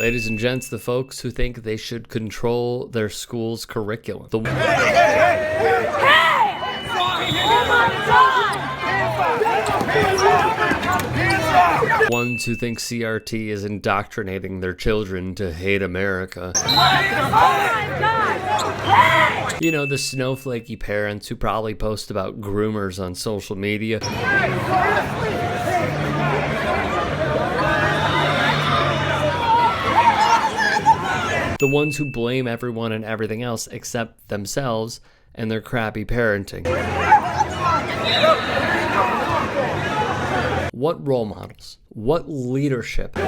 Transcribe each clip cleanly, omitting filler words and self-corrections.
Ladies and gents, the folks who think they should control their school's curriculum. The ones who think CRT is indoctrinating their children to hate America. You know, the snowflakey parents who probably post about groomers on social media. The ones who blame everyone and everything else except themselves and their crappy parenting. What role models? What leadership? Oh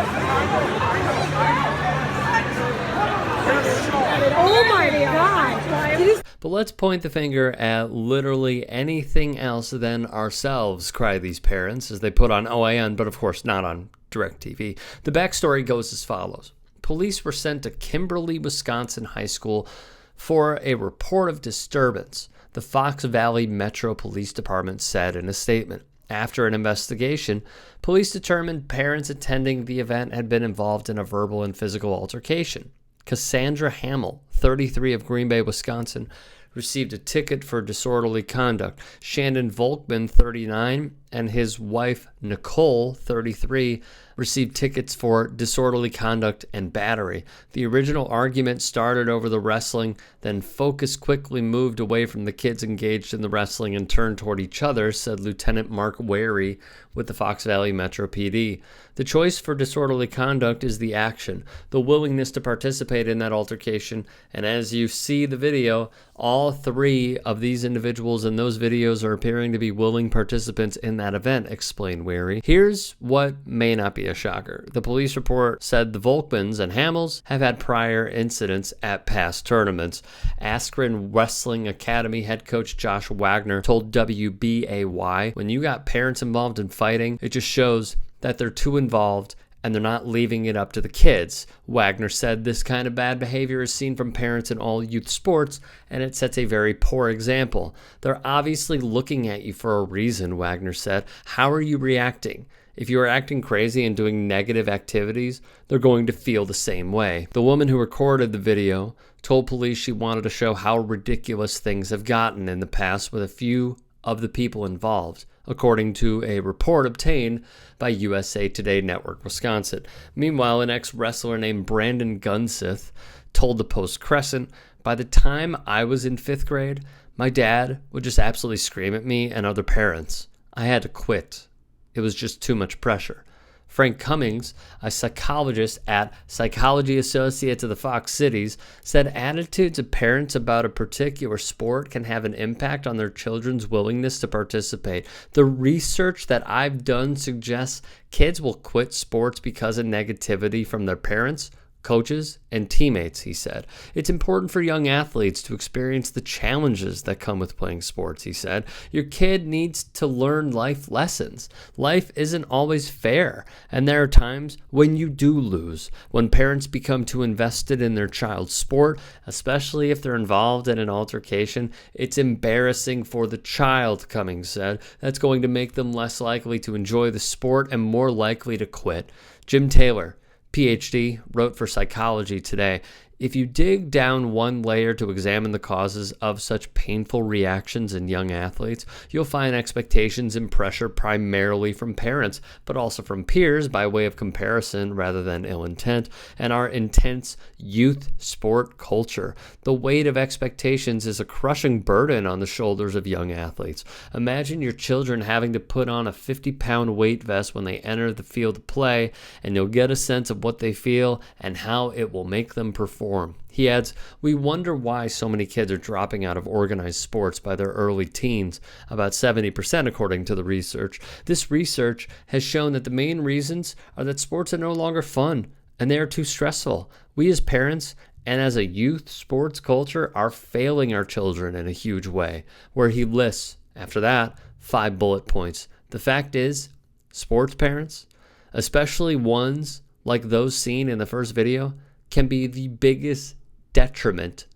my God! But let's point the finger at literally anything else than ourselves, cry these parents as they put on OAN, but of course not on DirecTV. The backstory goes as follows. Police were sent to Kimberly, Wisconsin High School for a report of disturbance, the Fox Valley Metro Police Department said in a statement. After an investigation, police determined parents attending the event had been involved in a verbal and physical altercation. Cassandra Hamill, 33 of Green Bay, Wisconsin, received a ticket for disorderly conduct. Shannon Volkman, 39, and his wife, Nicole, 33, received tickets for disorderly conduct and battery. The original argument started over the wrestling, then focus quickly moved away from the kids engaged in the wrestling and turned toward each other, said Lieutenant Mark Wary with the Fox Valley Metro PD. The choice for disorderly conduct is the action, the willingness to participate in that altercation, and as you see the video, all three of these individuals in those videos are appearing to be willing participants in that event, explained Wary. Here's what may not be a shocker. The police report said the Volkmans and Hamills have had prior incidents at past tournaments. Askren Wrestling Academy head coach Josh Wagner told WBAY, when you got parents involved in fighting, it just shows that they're too involved and they're not leaving it up to the kids. Wagner said this kind of bad behavior is seen from parents in all youth sports, and it sets a very poor example. They're obviously looking at you for a reason, Wagner said. How are you reacting? If you are acting crazy and doing negative activities, they're going to feel the same way. The woman who recorded the video told police she wanted to show how ridiculous things have gotten in the past with a few of the people involved, according to a report obtained by USA Today Network Wisconsin. Meanwhile, an ex-wrestler named Brandon Gunseth told the Post-Crescent, by the time I was in 5th grade, my dad would just absolutely scream at me and other parents. I had to quit. It was just too much pressure. Frank Cummings, a psychologist at Psychology Associates of the Fox Cities, said attitudes of parents about a particular sport can have an impact on their children's willingness to participate. The research that I've done suggests kids will quit sports because of negativity from their parents, coaches, and teammates, he said. It's important for young athletes to experience the challenges that come with playing sports, he said. Your kid needs to learn life lessons. Life isn't always fair, and there are times when you do lose. When parents become too invested in their child's sport, especially if they're involved in an altercation, it's embarrassing for the child, Cummings said. That's going to make them less likely to enjoy the sport and more likely to quit. Jim Taylor, PhD, wrote for Psychology Today, if you dig down one layer to examine the causes of such painful reactions in young athletes, you'll find expectations and pressure primarily from parents, but also from peers by way of comparison rather than ill intent, and our intense youth sport culture. The weight of expectations is a crushing burden on the shoulders of young athletes. Imagine your children having to put on a 50-pound weight vest when they enter the field of play, and you'll get a sense of what they feel and how it will make them perform. He adds, we wonder why so many kids are dropping out of organized sports by their early teens, about 70% according to the research. This research has shown that the main reasons are that sports are no longer fun and they are too stressful. We as parents and as a youth sports culture are failing our children in a huge way, where he lists, after that, 5 bullet points. The fact is, sports parents, especially ones like those seen in the first video, can be the biggest detriment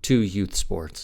to youth sports.